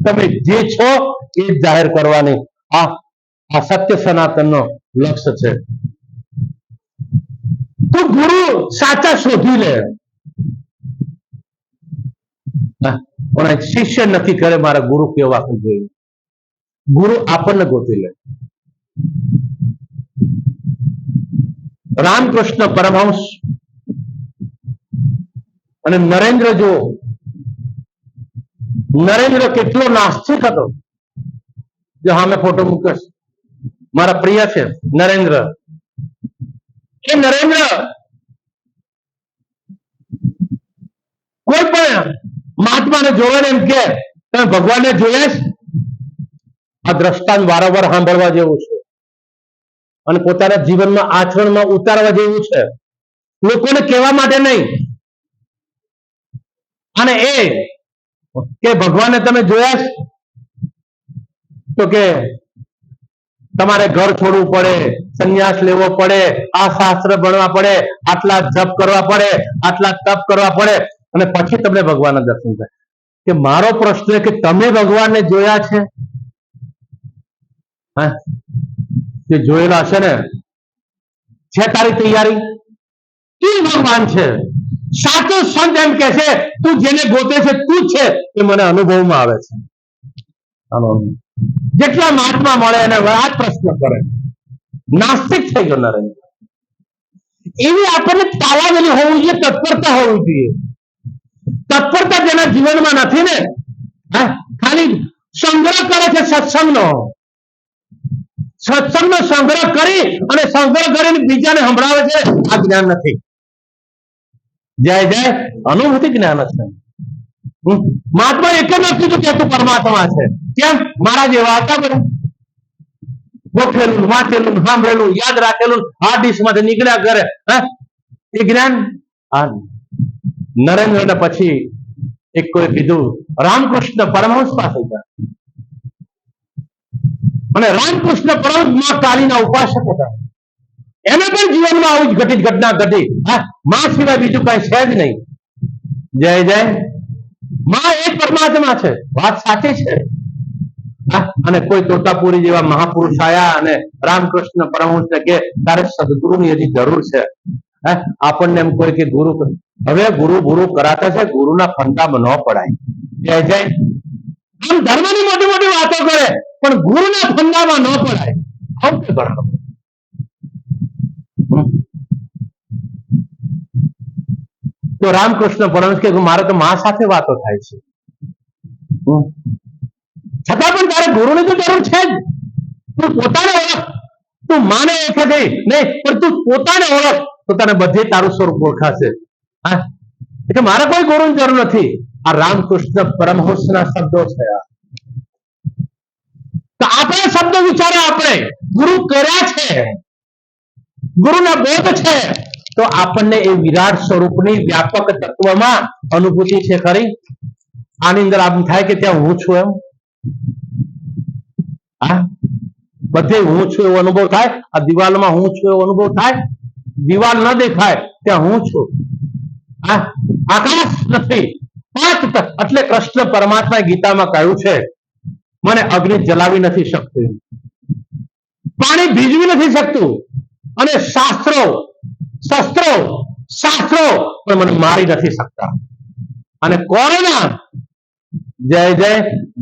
તમે જે છો એ જ જાહેર કરવાની આ સત્ય સનાતનનો લક્ષ્ય છે. તો ગુરુ સાચા શોધી લે, પણ શિષ્ય નક્કી કરે મારા ગુરુ કેવા જોઈએ. ગુરુ આપણને ગોતી લે. રામકૃષ્ણ પરમહંસ અને નરેન્દ્ર જો, નરેન્દ્ર કેટલો નાસ્તિક હતો. જો હા મેં ફોટો મૂકીશ, મારા પ્રિય છે નરેન્દ્ર. એ નરેન્દ્ર કોઈ પણ મહાત્માને જોવાને એમ કે તમે ભગવાનને જોયા છે? આ દ્રષ્ટાંત વારંવાર સાંભળવા જેવું છે અને પોતાના જીવનમાં આચરણમાં ઉતારવા જેવું છે, લોકોને કહેવા માટે નહીં. અને એ કે ભગવાનને તમે જોયા છે તો કે તમારે ઘર છોડવું પડે, સંન્યાસ લેવો પડે, આ શાસ્ત્ર ભણવા પડે, આટલા જપ કરવા પડે, આટલા તપ કરવા પડે અને પછી તમને ભગવાનના દર્શન થાય. કે મારો પ્રશ્ન કે તમે ભગવાનને જોયા છે? હા, જે જોયેલા હશે ને, છે તારી તૈયારી? તું ભગવાન છે. સાચો સંત એમ કે છે તું જેને ગોતે છે તું છે, એ મને અનુભવમાં આવે છે. જેટલા મહાત્મા મળે એને આ પ્રશ્ન કરે. નાસ્તિક થઈ ગયો નરેન્દ્ર. એવી આપણને તાલાવેલી હોવી જોઈએ, તત્પરતા હોવી જોઈએ. તત્પરતા જેના જીવનમાં નથી ને, ખાલી સંગ્રહ કરે છે સત્સંગનો. સત્સંગનો સંગ્રહ કરી અને સંગ્રહ કરીને બીજાને સંભળાવે છે, આ જ્ઞાન નથી. જય જય અનુભૂતિ જ્ઞાન છે. મહાત્મા એક જ કીધું કે તું પરમાત્મા છે. કેમ? મારા જેવા હતા બધા, ગોખેલું, વાંચેલું, સાંભળેલું, યાદ રાખેલું, આ ડીશમાંથી નીકળ્યા કરે. એ જ્ઞાન નરેન્દ્ર પછી એક કોઈ કીધું રામકૃષ્ણ પરમહંસ પાસે ગયા. અને રામકૃષ્ણ પરમહંસ માં કાળીના ઉપાસક હતા. એને પણ જીવનમાં આવું જ ઘટિત ઘટના ઘટી. માં સિવાય બીજું કઈ છે જ નહીં. જય જય માં એક પરમાત્મા છે, વાત સાચી છે. અને કોઈ તોતાપુરી જેવા મહાપુરુષ આયા અને રામકૃષ્ણ પરમહંસ કે તારે સદગુરુની હજી જરૂર છે. આપણને એમ કોઈ કે ગુરુ, હવે ગુરુ ગુરુ કરાતા છે, ગુરુના ફંદામાં ન પડાય. જય જય આમ ધર્મની મોટી મોટી વાતો કરે પણ ગુરુના ફંદામાં ન પડાય. આવું કે કરો તો રામકૃષ્ણ પરમહંસ કે મારે તો માં સાથે વાતો થાય છે, છતાં પણ તારે ગુરુની તો જરૂર છે જ. તું પોતાને ઓળખ, તું માને એક નહીં પણ તું પોતાને ઓળખ તો તને બધે તારું સ્વરૂપ ઓળખાશે. એટલે મારે કોઈ ગુરુની જરૂર નથી. આ રામકૃષ્ણ પરમહંસના શબ્દો છે. તો આપણે શબ્દો વિચારો, આપણે ગુરુ કર્યા છે, ગુરુના બોધ છે, તો આપણને એ વિરાટ સ્વરૂપની વ્યાપક તત્વમાં અનુભૂતિ છે ખરી? આની અંદર આમ થાય કે ત્યાં હું છું એમ, બધે હું છું એવો અનુભવ થાય. આ દિવાલમાં હું છું એવો અનુભવ થાય. દિવાલ ન દેખાય ત્યાં હું છું. આકાશ નથી, એટલે કૃષ્ણ પરમાત્મા ગીતામાં કહ્યું છે મને અગ્નિ જલાવી નથી શકતું, પાણી ભીજવી નથી શકતું, અને શાસ્ત્રો પણ મને મારી નથી શકતા. અને કોરોના, જય જય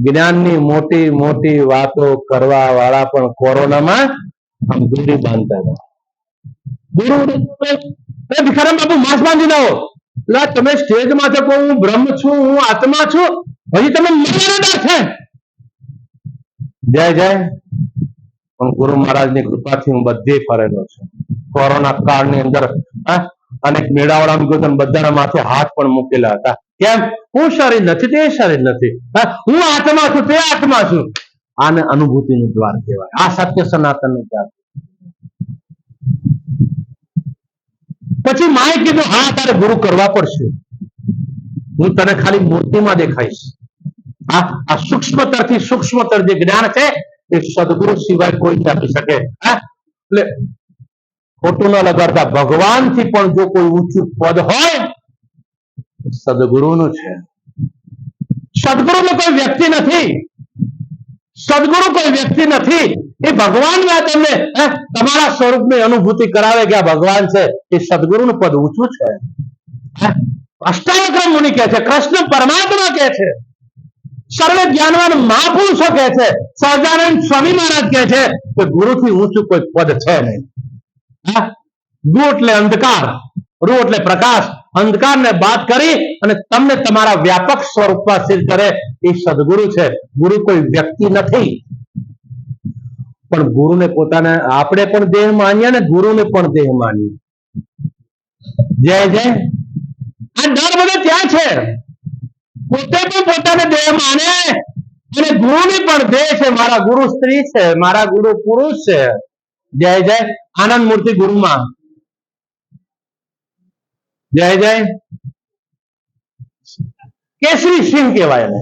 જ્ઞાનની મોટી મોટી વાતો કરવા વાળા પણ કોરોનામાં આમ દૂરી બાંધતા હતા. ભિખારામ બાપુ માસ બાંધી લાવો. તમે સ્ટેજમાં છો હું બ્રહ્મ છું, હું આત્મા છું, હજી તમે છે. જય જય પણ ગુરુ મહારાજની કૃપાથી હું બધે ફરેલો છું. કોરોના કાળની અંદર અનેક મેળાવડા ગયો, બધાના માથે હાથ પણ મૂકેલા હતા. કેમ? હું શરીર નથી, તે શરીર નથી, હું આત્મા છું, તે આત્મા છું. આને અનુભૂતિનું દ્વાર કહેવાય. આ સત્ય સનાતનનું દ્વાર. પછી માએ કીધું હા તારે ગુરુ કરવા પડશે, હું તને ખાલી મૂર્તિમાં દેખાઈશ. આ સૂક્ષ્મતરથી સૂક્ષ્મતર જે જ્ઞાન છે એ સદગુરુ સિવાય કોઈ આપી શકે. એટલે ખોટું ન લગાડતા, ભગવાનથી પણ જો કોઈ ઊંચું પદ હોય સદગુરુનું છે. સદગુરુ કોઈ વ્યક્તિ નથી, સદગુરુ કોઈ વ્યક્તિ નથી, એ ભગવાન તમને તમારા સ્વરૂપની અનુભૂતિ કરાવે કે આ ભગવાન છે. એ સદગુરુનું પદ ઊંચું છે. અષ્ટાવક્ર મુનિ કહે છે, કૃષ્ણ પરમાત્મા કહે છે, સર્વે જ્ઞાનવાન મહાપુરુષો કહે છે, સહજાનંદ સ્વામી મહારાજ કહે છે કે ગુરુથી ઊંચું કોઈ પદ છે નહીં. ગુ એટલે અંધકાર, રૂ એટલે પ્રકાશ. અંધકારને બાદ કરી અને તમને તમારા વ્યાપક સ્વરૂપમાં સ્થિર કરે એ સદગુરુ છે. ગુરુ કોઈ વ્યક્તિ નથી. પણ ગુરુને પોતાને આપણે પણ દેહ માનીએ ને ગુરુને પણ દેહ માનીએ. જય જય. આ ડર બધો ત્યાં છે. પોતે પણ પોતાને દેહ માને અને ગુરુને પણ દેહ છે. મારા ગુરુ સ્ત્રી છે, મારા ગુરુ પુરુષ છે. જય જય. આનંદ મૂર્તિ ગુરુમાં જય જય. કેસરી સિંહ કહેવાય એને.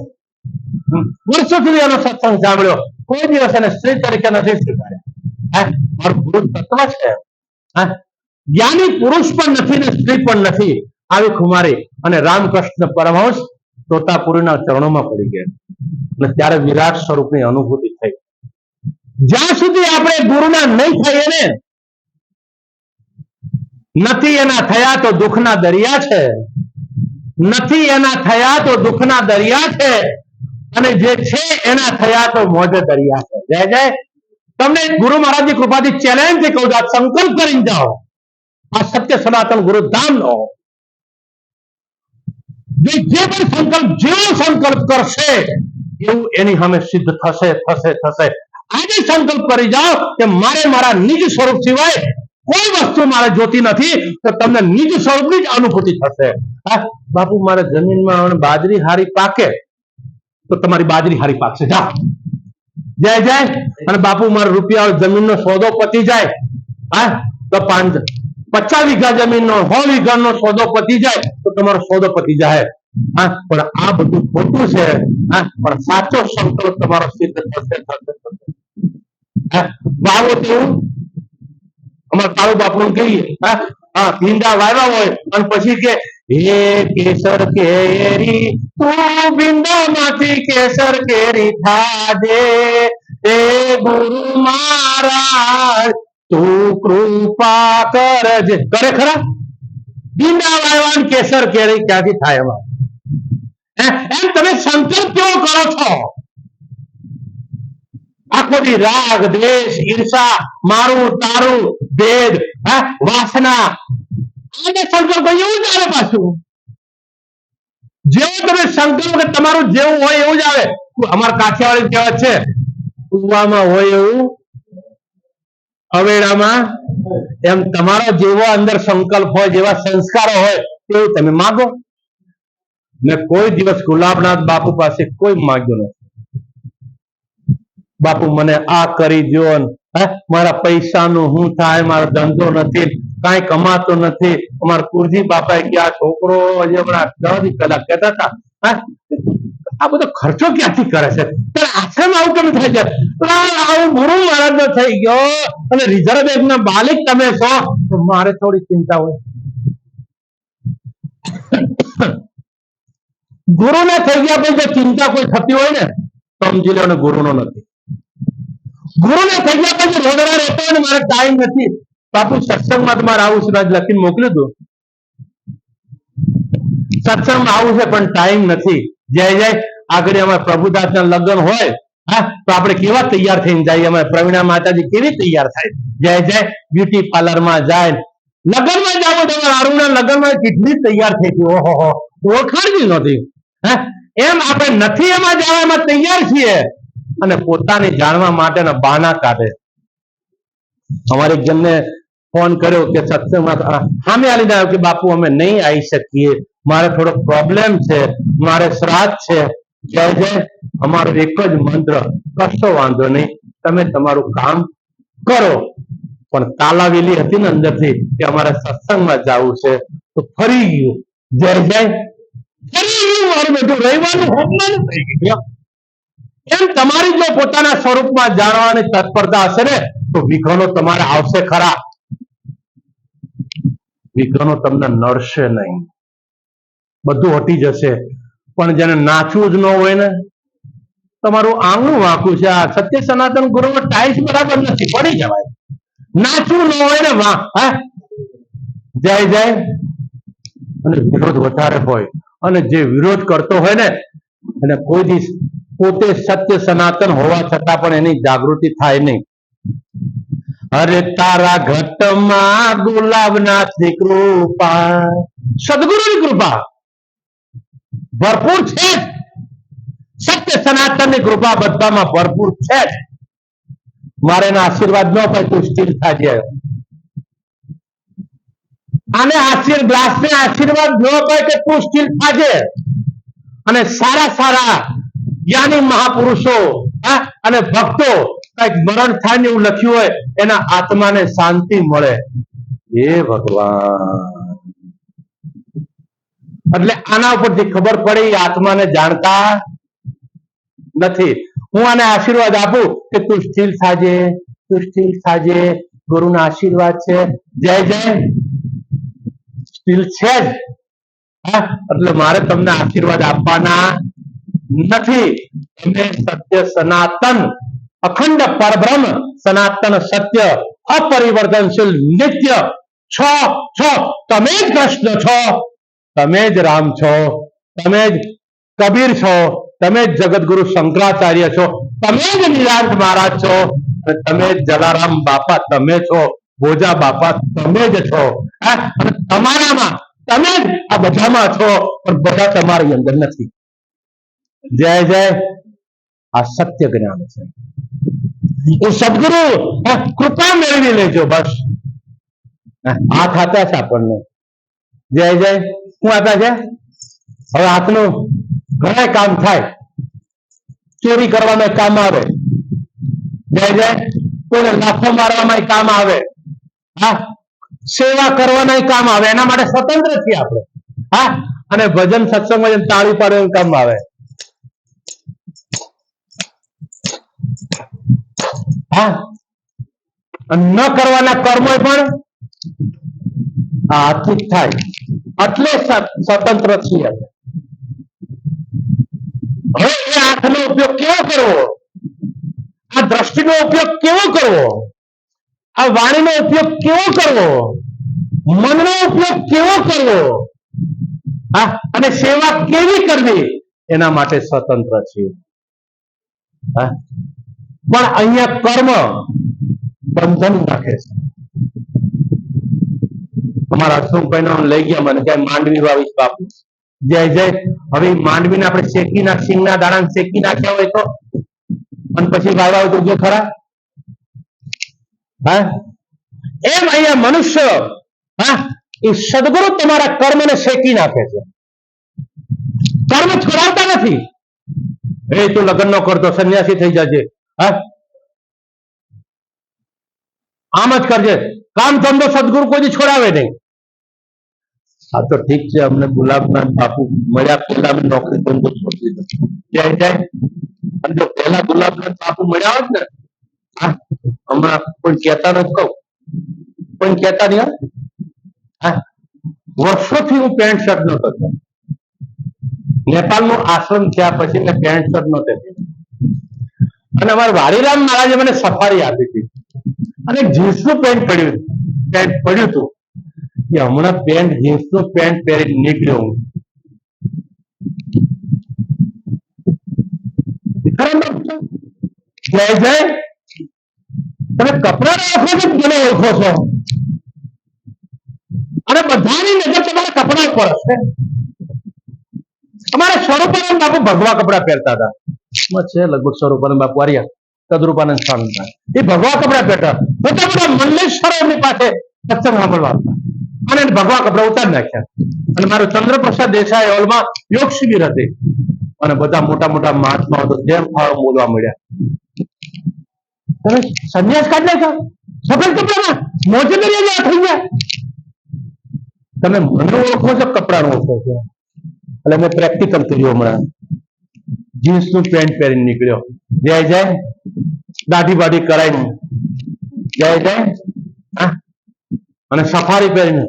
વર્ષો સુધી એનો સત્સંગ સાંભળ્યો, કોઈ દિવસ એને સ્ત્રી તરીકે નથી સ્વીકાર્યા. મારું ગુરુ તત્વ છે. જ્ઞાની પુરુષ પણ નથી ને સ્ત્રી પણ નથી. આવી ખુમારી અને રામકૃષ્ણ પરમહંસ તોતાપુરીના ચરણોમાં પડી ગયા અને ત્યારે વિરાટ સ્વરૂપની અનુભૂતિ થઈ. જ્યાં સુધી આપણે ગુરુના નહીં થઈએ ને, નથી એના થયા તો દુઃખના દરિયા છે, નથી એના થયા તો દુઃખના દરિયા છે, અને જે છે એના થયા તો મોઢે દરિયા છે. જય જય. તમને ગુરુ મહારાજની કૃપાથી ચેલેન્જ થી કહું છું, આ સંકલ્પ કરીને જાઓ આ સત્ય સનાતન ગુરુધામ નો. જે પણ સંકલ્પ જેવો સંકલ્પ કરશે એવું એની સામે સિદ્ધ થશે થશે થશે. આજે સંકલ્પ કરી જાઓ કે મારે મારા નિજ સ્વરૂપ સિવાય કોઈ વસ્તુ મારે જોતી નથી, તો તમને નિજ સ્વરૂપની જ અનુભૂતિ થશે. બાપુ મારે જમીનમાં બાજરી હારી પાકે તો તમારી બાજરી હારી પાકશે. જાઓ. જય જય. અને બાપુ મારે રૂપિયા જમીનનો સોદો પતી જાય, તો 50 વીઘા જમીનનો 100 વીઘાનો સોદો પતી જાય તો તમારો સોદો પતી જાય. પણ આ બધું ખોટું છે. પણ સાચો સંકલ્પ તમારો સિદ્ધ થશે થશે થશે. વાવો તેવું અમારા કાળુ બાપુ કહીએ, ભીંડા વાવ્યા હોય અને પછી કે હે કેસર કેરી તું ભીંડા માંથી કેસર કેરી થાજે, હે ગુરુ મહારાજ તું કૃપા કરજે. કરે ખરા? ભીંડા વાવ્યા કેસર કેરી ક્યાંથી થાય? એમ તમે સંકલ્પ કેવો કરો છો? આખો દી રાગ દ્વેષ ઈર્ષા મારું તારું ભેદ વાસના આને સંકલ્પ એવું જ આવે. પાછું જેવું તમે સંકલ્પ કે તમારું જેવું હોય એવું જ આવે. અમારા કાઠિયાવાડી કહેવત છે, કુવામાં હોય એવું અવેડામાં. એમ તમારો જેવો અંદર સંકલ્પ હોય, જેવા સંસ્કારો હોય તેવું તમે માગો. મેં કોઈ દિવસ ગુલાબનાથ બાપુ પાસે કોઈ માગ્યું નથી. બાપુ મને આ કરી દો, મારા પૈસાનું શું થાય, મારો ધંધો નથી, કાંઈ કમાતો નથી. અમારા કુરજી બાપાએ કે આ છોકરો હજી હમણાં 10 દી પહેલા કહેતા હતા, આ બધો ખર્ચો ક્યાંથી કરે છે, ત્યારે આશ્રમ આવું કેમ થાય છે? આવું ગુરુ મહારાજ નો થઈ ગયો અને રિઝર્વ બેંક ના માલિક તમે છો, તો મારે થોડી ચિંતા હોય. ગુરુ ને થઈ ગયા પછી ચિંતા કોઈ થતી હોય ને તો સમજી લો ગુરુ નો નથી. ગુરુ ને થઈ ગયા પછી રોડવા રહેતો હોય ને મારે ટાઈમ નથી. બાપુ સત્સંગમાં તમારે આવું છે, લખીને મોકલ્યું હતું, સત્સંગમાં આવું છે પણ ટાઈમ નથી. જય જય. આગળ અમારા પ્રભુદાસ ના લગ્ન હોય તો આપણે કેવા તૈયાર થઈને જઈએ? અમારા પ્રવીણા માતાજી કેવી તૈયાર થાય? જય જય. બ્યુટી પાર્લર માં જાય, લગ્નમાં જાવ તમારા અરુણા લગ્નમાં કેટલી તૈયાર થઈ હતી, ઓહો ઓળખાણવી નહોતી. એમ આપણે નથી એમાં જવા એમાં તૈયાર છીએ અને પોતાની જાણવા માટેના બહાના કાઢે. અમારી જણને ફોન કર્યો કે સત્સંગમાં સામે આવીને આવ્યો કે બાપુ અમે નહીં આવી શકીએ, મારે થોડો પ્રોબ્લેમ છે, મારે શ્રાદ્ધ છે. જય જય. અમારો એક જ મંત્ર, કશો વાંધો નહીં, તમે તમારું કામ કરો. પણ તાલાવેલી હતી ને અંદરથી કે અમારે સત્સંગમાં જવું છે તો ફરી ગયું. જય જય. ફરી ગયું મારું બધું રહેવાનું હોમવાનું થઈ ગયું. એમ તમારી જો પોતાના સ્વરૂપમાં જાણવાની તત્પરતા હશે ને તો વિઘ્નો તમારે આવશે ખરા, વિઘ્નો તમને નડશે નહીં, બધું હટી જશે. પણ જેને નાચવું જ ન હોય ને, તમારું આંગણું વાંકું છે. આ સત્ય સનાતન ગુરુ ટાઈલ્સ બરાબર નથી, પડી જવાય. નાચવું ન હોય ને જય જય, અને વિરોધ વધારે હોય, અને જે વિરોધ કરતો હોય ને એને કોઈ દિવસ પોતે સત્ય સનાતન હોવા છતાં પણ એની જાગૃતિ થાય નહીં. અરે તારા ઘટમાં ગુલાબનાથની કૃપા, સદગુરુની કૃપા ભરપૂર છે. સત્ય સનાતનની કૃપા બધામાં ભરપૂર છે જ. મારે એના આશીર્વાદ ન પાય તું સ્થિર થાજે. આને ગ્લાસ ને આશીર્વાદ ન પાય કે તું સ્થિર થાજે. અને સારા સારા જ્ઞાની મહાપુરુષો અને ભક્તો કઈક મરણ થાય ને એવું લખ્યું હોય, એના આત્માને શાંતિ મળે. હે ભગવાન, એટલે આના ઉપરથી ખબર પડે આત્માને જાણતા નથી. હું આને આશીર્વાદ આપું કે તું સ્થિર થાજે, તું સ્થિર થાજે, ગુરુના આશીર્વાદ છે. જય જય, સ્થિર છે જ. એટલે મારે તમને આશીર્વાદ આપવાના નથી. તમે સત્ય સનાતન અખંડ પરબ્રહ્મ સનાતન સત્ય અપરિવર્તનશીલ નિત્ય છો. તમે જ કૃષ્ણ છો, તમે જ રામ છો, તમે જ કબીર છો, તમે જ જગતગુરુ શંકરાચાર્ય છો, તમે જ નિરાંત મહારાજ છો, તમે જ જલારામ બાપા તમે છો, ભોજા બાપા તમે જ છો. અને તમારામાં તમે જ આ બધામાં છો, પણ બધા તમારી અંદર નથી. જય જય, આ સત્ય જ્ઞાન છે. એ સદગુરુ કૃપા મેળવી લેજો બસ. હાથ આપ્યા છે આપણને. જય જય, શું આપ્યા છે? હવે હાથનું ઘણા કામ થાય. ચોરી કરવામાં કામ આવે. જય જય, કોઈને લાફો મારવામાં કામ આવે. સેવા કરવાના કામ આવે. એના માટે સ્વતંત્ર છીએ આપણે. અને ભજન સત્સંગમાં તાળી પાડવાનું કામ આવે. ન કરવાના કર્મો પણ આર્થિક થાય. એટલે સ્વતંત્ર છીએ. હવે એ આંખનો ઉપયોગ કેવો કરવો, આ દ્રષ્ટિનો ઉપયોગ કેવો કરવો, આ વાણીનો ઉપયોગ કેવો કરવો, મનનો ઉપયોગ કેવો કરવો, અને સેવા કેવી કરવી, એના માટે સ્વતંત્ર છીએ. પણ અહીંયા કર્મ બંધન નાખે છે. અમારા અશોકભાઈ લઈ ગયા મને ક્યાંય માંડવી વાવીશ બાપુ. જય જય. હવે માંડવીને આપણે શેકી સિંગના દાણા શેકી નાખ્યા હોય તો, અને પછી વાવ્યા હોય તો જે ખરા. એમ અહીંયા મનુષ્ય એ સદગુરુ તમારા કર્મને શેકી નાખે છે. કર્મ છોડાવતા નથી. એ તું લગ્ન ન કરતો સંન્યાસી થઈ જજે, આમ જ કરજે, કામ ધંધો સદગુરુ કોઈ છોડાવે નહીં. આ તો ઠીક છે, અમને ગુલાબનાથ બાપુ મળ્યા પહેલા અમે નોકરી ધંધો છોડી દીધો. જય જય. અને જો પહેલા ગુલાબનાથ બાપુ મળ્યા હોત ને, હમણાં કોઈ કહેતા નથી, કહું કોઈ કહેતા નહીં. વર્ષોથી હું પેન્ટ શર્ટ નતો કરતો. નેપાળનો આશ્રમ થયા પછી મેં પેન્ટ શર્ટ નતો પહેર્યો. અને અમારા વારીરામ મહારાજે મને સફારી આપી હતી, અને જીન્સનું પેન્ટ પડ્યું હતું. કે હમણાં પેન્ટ જીન્સનું પેન્ટ પહેરી નીકળ્યો હું. જય જય. તમે કપડા ઓળખો છો, મને ઓળખો છો, અને બધાની નજર તમારા કપડા ઉપર હશે. અમારા સ્વરૂપાનંદ બાપુ ભગવા કપડા પહેરતા હતા. છે લગભગ સ્વરૂપાનંદ બાપુ આર્યા કદરૂપાનંદ સ્વામી, એ ભગવા કપડા પહેરતા. મોટા મોટા મંડલેશ્વરની પાસે સત્સંગ સાંભળવા હતા, અને ભગવા કપડા ઉતારી નાખ્યા. અને મારો ચંદ્રપ્રસાદ દેસાઈ હોલમાં યોગ શિબિર હતી, અને બધા મોટા મોટા મહાત્માઓ તો જેમ ફાળો બોલવા મળ્યા. તમે સંન્યાસ કાઢ નાખ્યો સફેદ કપડામાં, મોજેદરિયા જેવા થઈ ગયા. તમે મને ઓળખો છો, કપડાનો ઓળખો છો. એટલે મેં પ્રેક્ટિકલ કર્યું. હમણાં જીન્સનું પેન્ટ પહેરીને નીકળ્યો. જય જય. દાઢી બાઢી કરાઈને જય જય. અને સફારી પહેરીને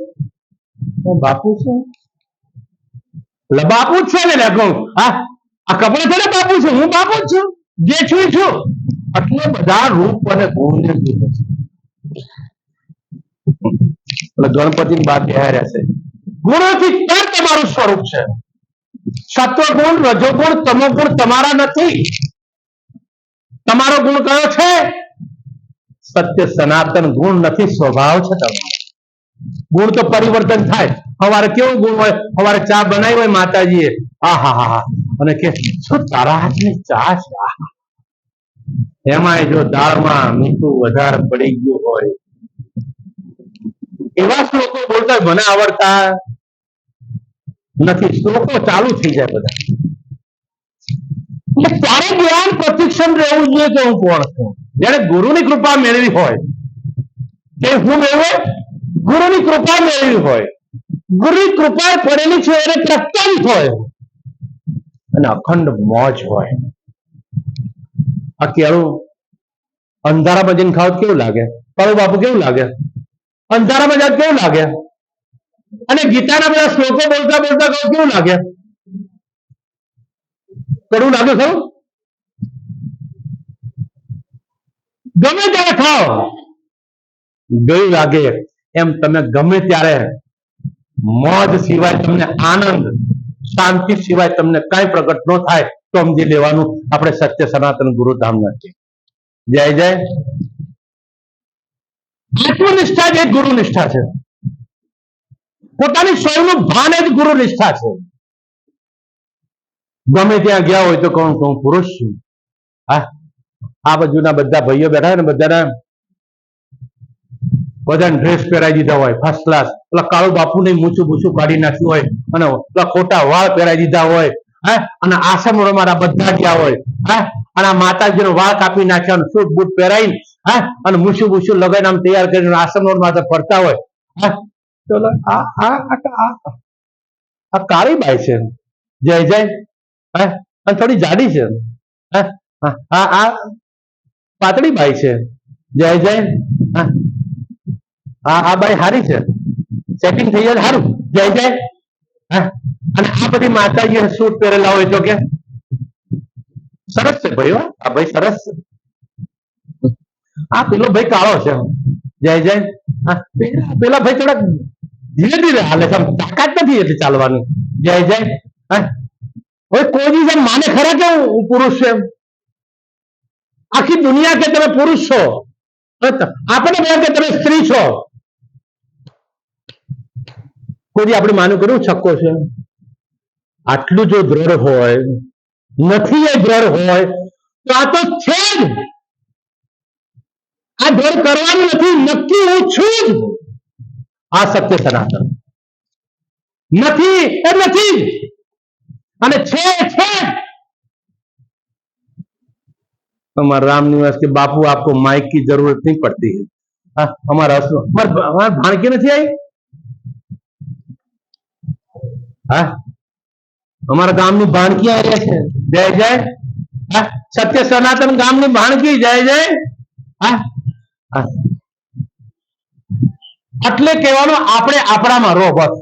બાપુ છે. એટલે બાપુ જ છે ને કહું, હા આ કપડે થોડે બાપુ છે, હું બાપુ જ છું, જે છું એ છું. એટલે બધા રૂપ અને ગુણને જુએ છે. એટલે ગણપતિની વાત ત્યાં રહેશે. ગુણોથી પણ તમારું સ્વરૂપ છે. સત્વગુણ, રજોગુણ, તમોગુણ તમારા નથી. તમારો ગુણ કયો છે? સત્ય સનાતન ગુણ નથી, સ્વભાવ છે તમારો. ગુણ તો પરિવર્તન થાય. સવારે કેવું ગુણ હોય? સવારે ચા બનાવી હોય માતાજીએ, હા હા હા હા, અને કે શું તારા હાથની ચા છે, એમાં જો દાળમાં મીઠું વધારે પડી ગયું હોય, એવા શ્લોકો બોલતા મને આવડતા નથી. શ્લોકો ચાલુ થઈ જાય બધા. એટલે ત્યારે જ્ઞાન પ્રતિક્ષણ રહેવું જોઈએ કે હું કોણ છું. જયારે ગુરુની કૃપા મેળવી હોય કે હું મેળવે, ગુરુની કૃપા મેળવી હોય, ગુરુની કૃપા પડેલી છે એને પ્રત્યાંત હોય અને અખંડ મોજ હોય. આ કેળું અંધારામાં જઈને ખાવ કેવું લાગે? કાળુ બાપુ કેવું લાગે? અંધારામાં જાત કેવું લાગે? અને ગીતાના બધા શ્લોકો બોલતા બોલતા કહું કેવું લાગે? કડવું લાગે ખરું? ગમે ત્યારે ખાઓ ગયું લાગે એમ. તમે ગમે ત્યારે મોજ સિવાય તમને આનંદ, શાંતિ સિવાય તમને કઈ પ્રગટ ન થાય તો સમજી લેવાનું આપણે સત્ય સનાતન ગુરુધામ નથી. જય જય. આત્મનિષ્ઠા જ એક ગુરુ નિષ્ઠા છે. પોતાની સ્વયંનું ભાન જ ગુરુ નિષ્ઠા છે. ગમે ત્યાં ગયા હોય તો કહું પુરુષ છું. હા, આ બાજુના બધા ભાઈઓ બેઠા હોય ને બધાને ડ્રેસ પહેરાવી દીધા હોય ફર્સ્ટ ક્લાસ. પેલા કાળુ બાપુ ને મૂછું બૂછું કાઢી નાખ્યું હોય અને પેલા ખોટા વાળ પહેરાવી દીધા હોય, હા, અને આશ્રમ મારા બધા ગયા હોય, હા, અને આ માતાજીનો વાળ કાપી નાખ્યા, સૂટ બૂટ પહેરાવી, હા, અને મૂછું બૂછું લગાવીને આમ તૈયાર કરીને આશ્રમ માથે ફરતા હોય, હા, તો આ કાળી બાઈ છે. જય જય. હા, અને થોડી જાડી છે. હા હા, આ પાતળી બાઈ છે. જય જય. હા, આ બાઈ હારી છે, સેટિંગ થઈ જાય સારું. જય જય. હા, અને આ બધી માતાજી સૂટ પહેરેલા હોય તો કે સરસ છે ભાઈ. આ ભાઈ સરસ છે. આ પેલો ભાઈ કાળો છે. જય જય. હા, પેલા ભાઈ થોડા ધીરે ધીરે હાલે છે, તાકાત નથી એટલે ચાલવાની. જય જય. હા, હવે કોઈ દિવસ માને ખરા કે હું પુરુષ છું એમ? આખી દુનિયા કે તમે પુરુષ છો, આપણે કે તમે સ્ત્રી છો. કોઈ આપણે માનું કર્યું છક્કો છે? આટલું જો દ્રઢ હોય, નથી એ દ્રઢ હોય તો આ તો છે જ. આ દ્રઢ કરવાનું નથી, નક્કી હું છું જ. આ સત્ય સનાતન નથી એ નથી અને છે છે. हमारा राम निवास के बापू आपको माइक की जरूरत नहीं पड़ती है. हमारा भाणकी नहीं आई. हाँ, हमारा गाम ની ભાણકી આવી છે. જય જય. હા, સત્ય સનાતન ગામ ની ભાણકી. જય જય. હા, એટલે કહેવાનો આપણે આપણામાં રહો બસ,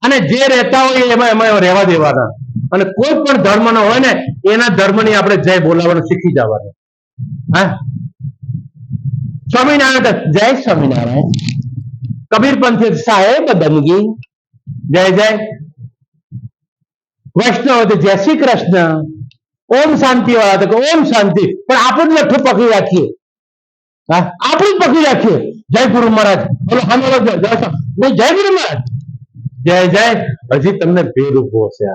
અને જે રહેતા હોય એમાં એમાં રહેવા દેવાના. અને કોઈ પણ ધર્મ નો હોય ને એના ધર્મની આપણે જય બોલાવવાનું શીખી જવાનું. હા, સ્વામિનારાયણ જય સ્વામિનારાયણ, કબીર પંથી સાહેબ બંદગી. જય જય. વૈષ્ણવ જય શ્રી કૃષ્ણ. ઓમ શાંતિ વાળા તો ઓમ શાંતિ, પણ આપણું લઠ્ઠું પકડી રાખીએ. હા, આપણું પકડી રાખીએ. જય ગુરુ મહારાજ. જય ગુરુ મહારાજ. જય જય. હજી તમને ભેદ ઉભો છે.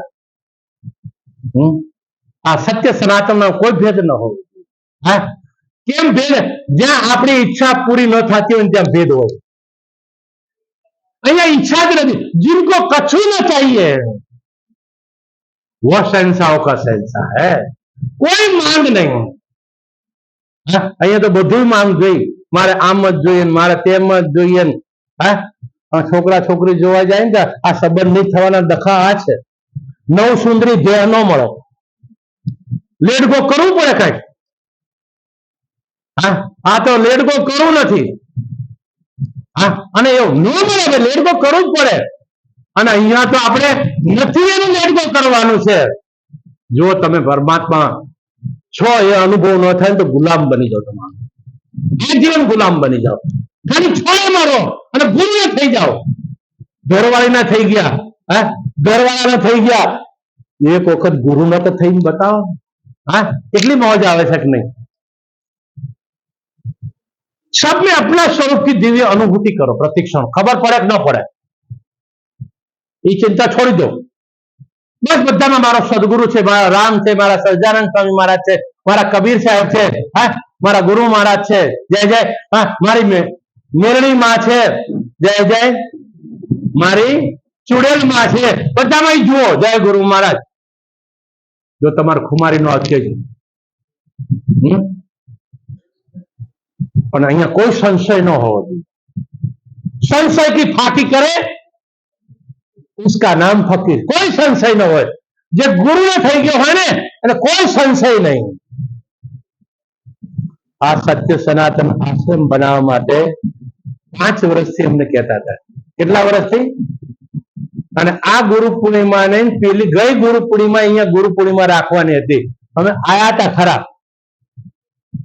આ સત્ય સનાતનમાં કોઈ ભેદ ન હોય. હા, કેમ ભેદ? જ્યાં આપણી ઈચ્છા પૂરી ન થતી હોય ત્યાં ભેદ હોય. અહીંયા ઈચ્છા જ નથી. जिनको कछु न चाहिए वो शहंशाह का शहंशाह है. કોઈ માંગ નહીં. અહીંયા તો બધું માંગ જોઈ. મારે આમ જ જોઈએ, મારે તેમ જ જોઈએ. હા, છોકરા છોકરી જોવા જાય ને આ સંબંધ નહીં થવાના ડખા આ છે. નવ સુંદરી દેહ ન મળે, લેડગો કરવું પડે કઈક. હા, આ તો લેડગો કરવું નથી. હા, અને એવું ન મળે, લેડગો કરવું જ પડે. અને અહીંયા તો આપણે નથી એનું લેટ ગો કરવાનું છે. જો તમે પરમાત્મા છો એ અનુભવ ન થાય તો ગુલામ બની જાઓ. તમારું જીવન ગુલામ બની જાઓ. ખાલી છોડે મારો અને ગુરુ થઈ જાઓ. ઘરવાળીના થઈ ગયા, હા, ઘરવાળાના થઈ ગયા. એક વખત ગુરુના તો થઈને બતાવો. હા, કેટલી મોજ આવે છે કે નહીં? सब में अपना स्वरूप की दिव्य अनुभूति करो. प्रतिक्षण खबर पड़े कि न पड़े ये चिंता छोड़ी दो. बस बधाમાં મારો સદગુરુ છે, મારા રામ છે, મારા સહજાનંદ સ્વામી મહારાજ છે, મારા કબીર સાહેબ છે, હા, મારા ગુરુ મહારાજ છે, જય જય, હા, મારી મેરણી માં છે, જય જય, મારી ચુડેલ માં છે, બધામાં જુઓ જય ગુરુ મહારાજ. જો તમારે ખુમારી નો અધ્યય છે પણ અહીંયા કોઈ સંશય ન હોવો જોઈએ. संशय की फाकी करे उसका नाम फकीर. कोई संशय न हो. जे गुरु ने થઈ ગયો હોય ને એને કોઈ સંશય નહીં. આ સત્ય સનાતન આશ્રમ બનાવવા માટે 5 વર્ષથી અમને કહેતા હતા. કેટલા વર્ષથી? અને આ ગુરુ પૂર્ણિમા ને પેલી ગઈ ગુરુ પૂર્ણિમા અહીંયા ગુરુ પૂર્ણિમા રાખવાની હતી. અમે આયા હતા ખરા,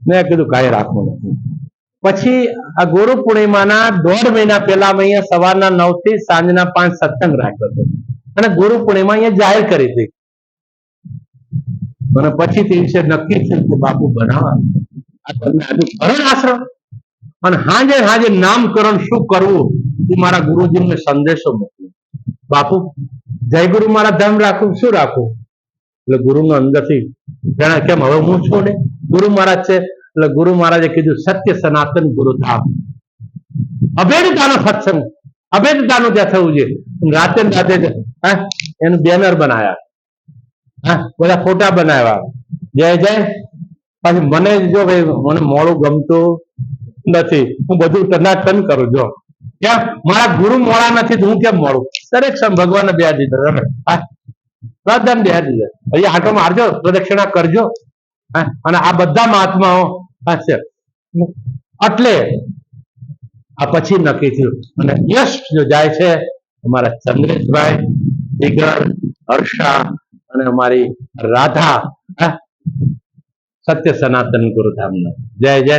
મેં કીધું કાંઈ રાખવાનું નથી. પછી આ ગુરુ પૂર્ણિમાના 1.5 મહિના પહેલા અમે અહીંયા સવારના 9 થી સાંજના 5 સત્સંગ રાખ્યો હતો અને ગુરુ પૂર્ણિમા અહીંયા જાહેર કરી હતી. અને પછી તે દિવસે નક્કી થયું કે બાપુ બનાવવાનું આ તમને આજુ કરણ આશ્રમ અને હાજે હાજે નામકરણ શું કરવું એ મારા ગુરુજીને સંદેશો મોકલ્યો. બાપુ જય ગુરુ મારા ધર્મ રાખું શું રાખું? એટલે ગુરુનો અંદરથી જાણે કેમ હવે હું છું ને ગુરુ મહારાજ છે. એટલે ગુરુ મહારાજે કીધું સત્ય સનાતન ગુરુધામ, અભેદતાનો સત્સંગ, અભેદતાનું ત્યાં થવું જોઈએ. રાતે રાતે એનું બેનર બનાવ્યા, હા, બધા ફોટા બનાવ્યા, જય જય. પછી મને જો ભાઈ મને મોડું ગમતું નથી, હું બધું ટનાટન કરું. જો કેમ મારા ગુરુ મોડા નથી તો હું કેમ મોડું? દરેક સમ ભગવાનને બે દીધા, પ્રાર્થના બે દીધા. હજી આટો મારજો, પ્રદક્ષિણા કરજો, હા. અને આ બધા મહાત્માઓ છે એટલે આ પછી નક્કી થયું. અને યશ જો જાય છે અમારા ચંદ્રેશભાઈ, જીગર, હર્ષા અને અમારી રાધા, સત્ય સનાતન ગુરુધામ. જય જય.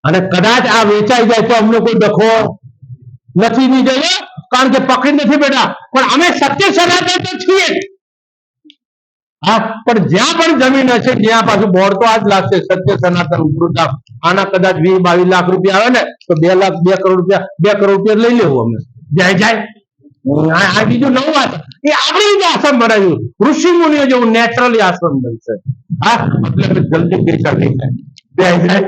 અને કદાચ આ વેચાઈ જાય તો અમને કોઈ ડખો નથી ની જોઈએ, કારણ કે પકડી નથી બેઠા, પણ અમે સત્ય સનાતન તો છીએ. હા, પણ જ્યાં પણ જમીન હશે જ્યાં પાછું બોર્ડ તો આ જ લાગશે સત્ય સનાતન ગુરુધામ. આના કદાચ 20-22 લાખ રૂપિયા આવે ને તો 2 લાખ 2 કરોડ રૂપિયા લઈ લેવું અમે. જાય જાય. આ બીજું નવું વાત એ આપણી રીતે આશ્રમ બનાવ્યું ઋષિ મુનિઓ જેવું નેચરલી આશ્રમ બનશે. હા, એટલે જલ્દી કરી શકે જાય જાય.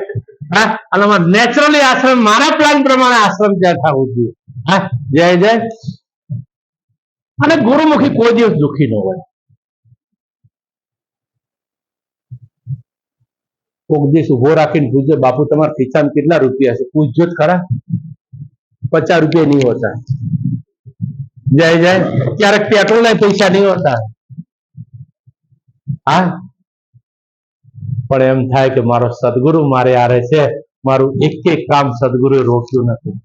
હા, અને નેચરલી આશ્રમ મારા પ્લાન પ્રમાણે આશ્રમ ત્યાં થવું જોઈએ. હા, જય જય. અને ગુરુમુખી કોઈ દિવસ દુઃખી ન હોય. કોક દિવસ ઉભો રાખીને પૂછજો બાપુ તમારા ખિસ્સામાં કેટલા રૂપિયા છે? પૂછજો જ ખરા. 50 રૂપિયા નહીં હોતા. જય જય. ક્યારેક પેટ્રોલ ના પૈસા નહીં હોતા. હા, પણ એમ થાય કે મારો સદગુરુ મારે આરે છે, મારું એક કામ સદગુરુએ રોક્યું નથી,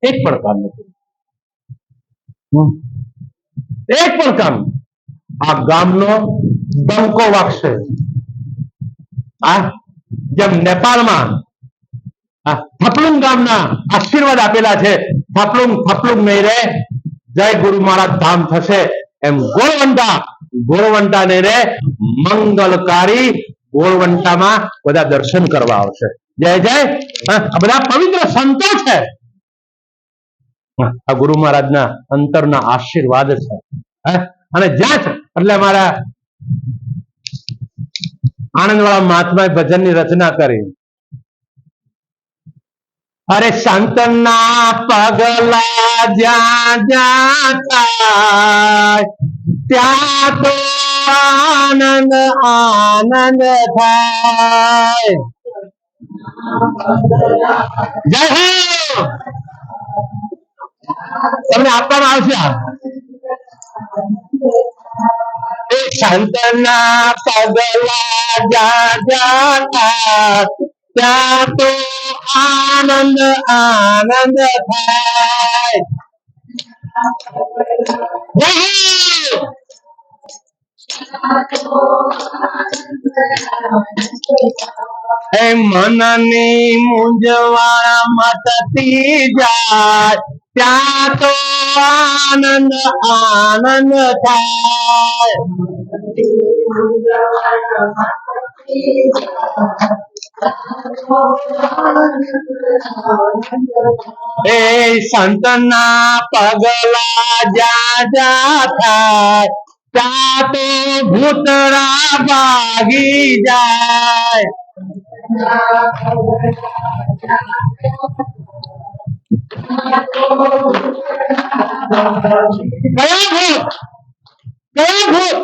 એક પણ કામ નથી, એક પણ કામ. આ ગામનો ડંકો વાગશે. આ જેમ નેપાળમાં થપલુંગ ગામના આશીર્વાદ આપેલા છે, થપલુંગ થપલુંગ નહીં રે જય ગુરુ મહારાજ ધામ થશે, એમ ગોળવંટા ને રે મંગલકારી ગોળવંટામાં બધા દર્શન કરવા આવશે. જય જય. આ બધા પવિત્ર સંતો છે. આ ગુરુ મહારાજના અંતરના આશીર્વાદ છે. અને જ્યાં છે એટલે મારા આનંદવાળા મહાત્માએ ભજનની રચના કરી. અરે સંતના પગલા જ્યાં જ્યાં થાય ત્યાં તો આનંદ આનંદ થાય. જય હો. તમને આપવામાં આવશે. સંતના પગલા જ્યાં જ્યાં થાય ત્યાં તો આનંદ આનંદ થાય. મનની મૂંઝવણ મટતી જાય ત્યાં તો આનંદ આનંદ થાય. એ સંતના પગલા જ્યાં જ્યાં થાય ત્યાં તો ભૂતરા ભાગી જાય. કયા ભૂત?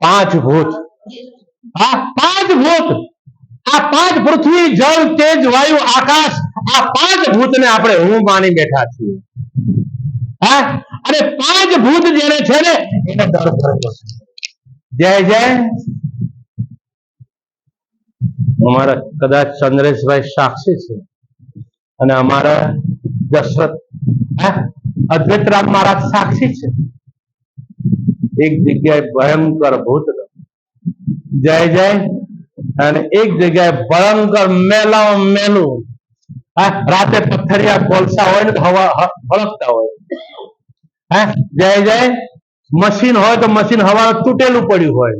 પાંચ ભૂત. આ પાંચ ભૂત, આ પાંચ પૃથ્વી જળ તેજ વાયુ આકાશ, આ પાંચ ભૂતને આપણે હું માની બેઠા છીએ. હા, અને પાંચ ભૂત જેને છે ને એને ડર ભરેલો છે. જય જય. અમારા કદાચ ચંદ્રેશભાઈ સાક્ષી છે અને અમારા દશરથ અદ્વૈતરામ મહારાજ સાક્ષી છે. એક જગ્યાએ ભયંકર ભૂત, જય જય, અને એક જગ્યાએ ભયંકર મેલા મેલું. રાતે પથ્થરિયા કોલસા હોય ને હવા હળકતા હોય. જય જય. મશીન હોય તો મશીન હવા તૂટેલું પડ્યું હોય.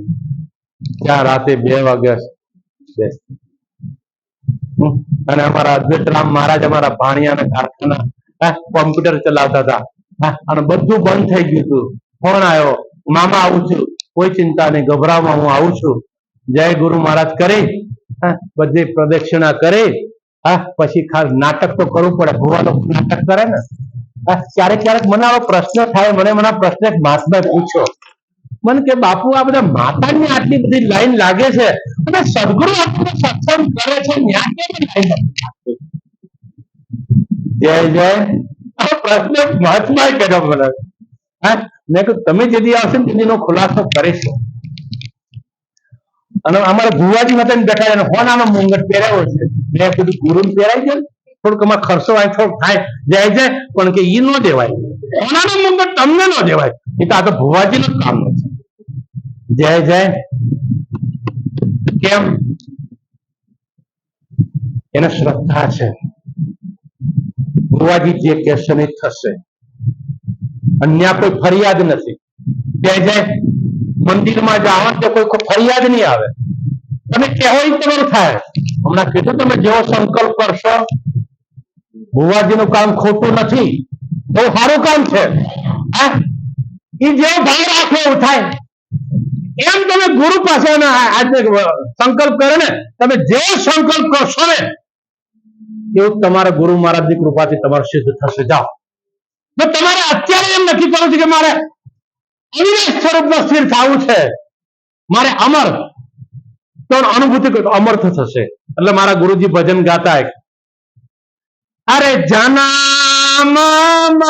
ત્યાં રાતે 2 વાગ્યા અને અમારા અદ્વૈતરામ મહારાજ અમારા ભાણિયાના કારખાના કોમ્પ્યુટર ચલાવતા હતા અને બધું બંધ થઈ ગયું હતું. ફોન આવ્યો, મામા આવું છું. કોઈ ચિંતા નહીં, ગભરાવમાં હું આવું છું. જય ગુરુ મહારાજ કરી બધી પ્રદક્ષિણા કરી પછી ખાસ નાટક તો કરવું પડે. ભુવા લોકો નાટક કરે ને. ક્યારેક ક્યારેક મને આવો પ્રશ્ન થાય. મને પ્રશ્ન એક મહાત્માએ પૂછ્યો. મને કે બાપુ આ બધા માતાની આટલી બધી લાઈન લાગે છે અને સદગુરુ આપણને સત્સંગ કરે છે, ન્યા કેમ લાઈન લાગે? જય જય. આ પ્રશ્ન મહાત્માએ કર્યો મને. મેં કહ્યું તમે જેથી આવશે ને તેનો ખુલાસો કરીશું. અને અમારા ભુવાજી હતા બેઠા એને હોનાનો મુંગટ પહેરાવ્યો છે. મેં કીધું ગુરુ પહેરાય છે, થોડુંક અમારે ખર્ચો હોય થોડુંક થાય. જાય જાય પણ કે ઈ નો દેવાય, હોનાનો મુંગટ તમને નો દેવાય. એ તો આ તો ભુવાજી નું કામ નથી. જય જય. કેમ? એને શ્રદ્ધા છે. ભુવાજી જે કહેશે ને થશે. અન્ય કોઈ ફરિયાદ નથી. જય જય. મંદિરમાં જાઓ તો કોઈ ફરિયાદ નહીં આવે. તમે કહેવો એ તમારું થાય. હમણાં કીધું તમે જેવો સંકલ્પ કરશો. ભુવાજીનું કામ ખોટું નથી, બહુ સારું કામ છે. એ જેવો ભાવ રાખો એવું થાય. એમ તમે ગુરુ પાસે આજે સંકલ્પ કરે ને, તમે જેવો સંકલ્પ કરશો ને એવું તમારા ગુરુ મહારાજની કૃપાથી તમારું સિદ્ધ થશે. જાઓ. તો તમારે અત્યારે એમ નક્કી કરવું છે કે મારે અવિનાશ સ્વરૂપમાં સ્થિર થવું છે, મારે અમર તો અનુભૂતિ અમર્થ થશે. એટલે મારા ગુરુજી ભજન ગાતા, અરે જન્મ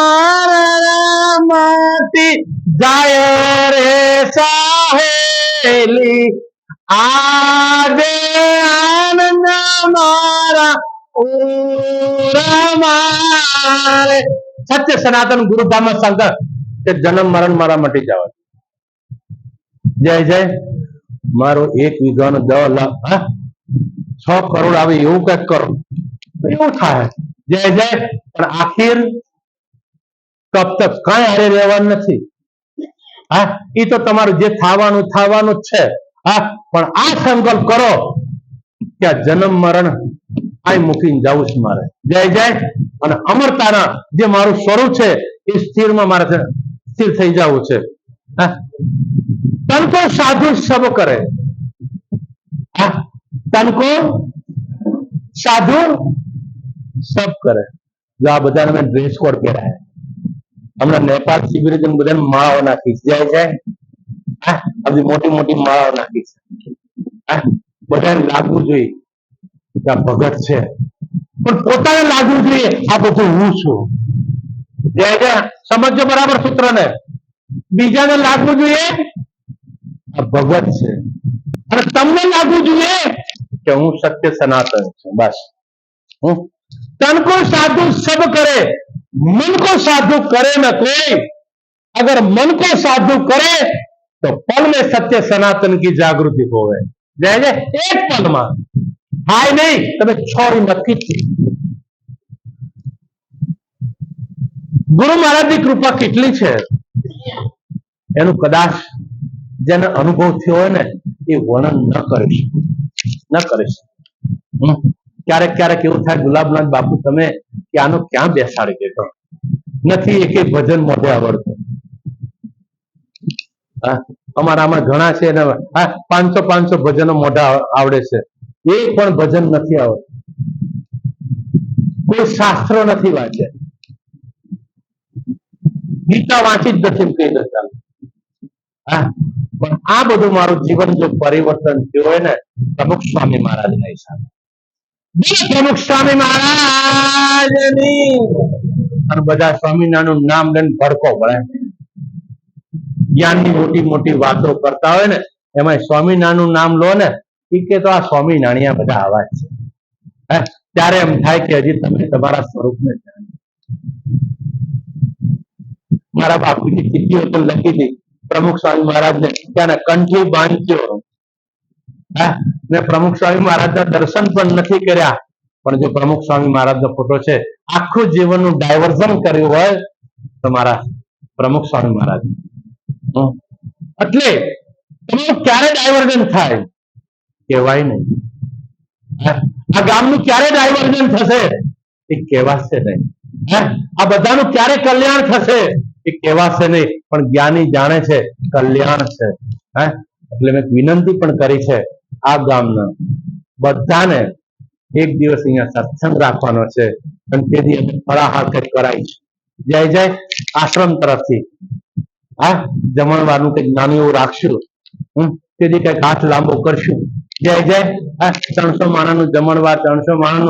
મરણમાંથી જાય રે સાહેલી, આજે આનંદ મારા ઉરમારે. સત્ય સનાતન ગુરુધામ શંકર કે જન્મ મરણ મારા મટી જવા. જય જય. મારો 1 વીઘાનો 10 લાખ 6 કરોડ આવે એવું કઈક કરો એવું થાય. જય જય. પણ આખીર કબ તક કઈ હારે રહેવાનું નથી. એ તો તમારું જે થવાનું થવાનું જ છે. પણ આ સંકલ્પ કરો કે આ જન્મ મરણ આ મૂકીને જવું છે મારે. જય જય. અને અમરતાના જે મારું સ્વરૂપ છે એ સ્થિરમાં મારે સ્થિર થઈ જવું છે. તનકો સાધુ સબ કરે. તનકો સાધુ સબ કરે. જો આ બધાને મેં ડ્રેસ કોડ પહેરાય. હમણાં નેપાળ શિબિર બધાને માળાઓ નાખીશ. જય જય. બધી મોટી મોટી માળાઓ નાખીશ. બધાને લાગવું જોઈએ કે આ ભગત છે, પણ પોતાને લાગવું જોઈએ આ બધું હું છું. જય જય. સમજો બરાબર સૂત્ર ને. બીજાને લાગવું જોઈએ આ ભગત છે, અને તમને લાગવું જોઈએ કે હું સત્ય સનાતન છું. બસ. તનકો સાધુ સબ કરે. मन को साधु करे न कोई, अगर मन को साधु करे तो पल में सत्य सनातन की जागृति होवे। जय जय एक पल में हाय नहीं તમે છોડી નક્કી છે। ગુરુ મહારાજની કૃપા કેટલી છે એનું કદાચ જેને અનુભવ થયો હોય ને એ વર્ણન ન કરી શકે। ક્યારેક ક્યારેક એવું થાય ગુલાબનાથ બાપુ તમે કે આનો ક્યાં બેસાડી દેતો નથી, એક ભજન મોઢે આવડતું। અમારામાં ઘણા છે ને 500 ભજનો મોઢા આવડે છે, એક પણ ભજન નથી આવડતું, કોઈ શાસ્ત્રો નથી વાંચ્યા, ગીતા વાંચી જ નથી કહી દેતા। પણ આ બધું મારું જીવન જો પરિવર્તન થયું હોય ને પ્રમુખ સ્વામી મહારાજના હિસાબે, પ્રમુખ સ્વામી મહારાજની અને બધા સ્વામિનારાયણનું નામ લઈને ભડકો પડે। જ્ઞાનની મોટી મોટી વાતો કરતા હોય ને એમાં સ્વામિનારાયણનું નામ લો ને કે તો આ સ્વામિનારાયણ બધા આવા જ છે, ત્યારે એમ થાય કે હજી તમે તમારા સ્વરૂપને જાણો। મારા બાપુજી ચિઠ્ઠીઓ તો લખી હતી પ્રમુખ સ્વામી મહારાજને, ત્યાંના કંઠી બાંધ્યો ને પ્રમુખ સ્વામી મહારાજના દર્શન પણ નથી કર્યા, પણ જો પ્રમુખ સ્વામી મહારાજનો ફોટો છે, આખું જીવનનું ડાયવર્ઝન કર્યું હોય તો મારા પ્રમુખ સ્વામી મહારાજ। એટલે તમારું ક્યારે ડાયવર્ઝન થાય કહેવાય નહીં, આ ગામનું ક્યારે ડાયવર્ઝન થશે એ કહેવાશે નહીં, આ બધાનું ક્યારે કલ્યાણ થશે એ કહેવાશે નહીં, પણ જ્ઞાની જાણે છે કલ્યાણ છે। એટલે મેં વિનંતી પણ કરી છે આ ગામના બધાને એક દિવસ અહીંયા સત્સંગ રાખવાનો છે અને તેથી અમે ફળાહાર કંઈક કરાવીશું। જય જય આશ્રમ તરફથી જમણવારનું કંઈક નાનું એવું રાખશું, તેથી કંઈક હાથ લાંબો કરશું। જય જય 300 માણસનું જમણવાર, 300 માણસનું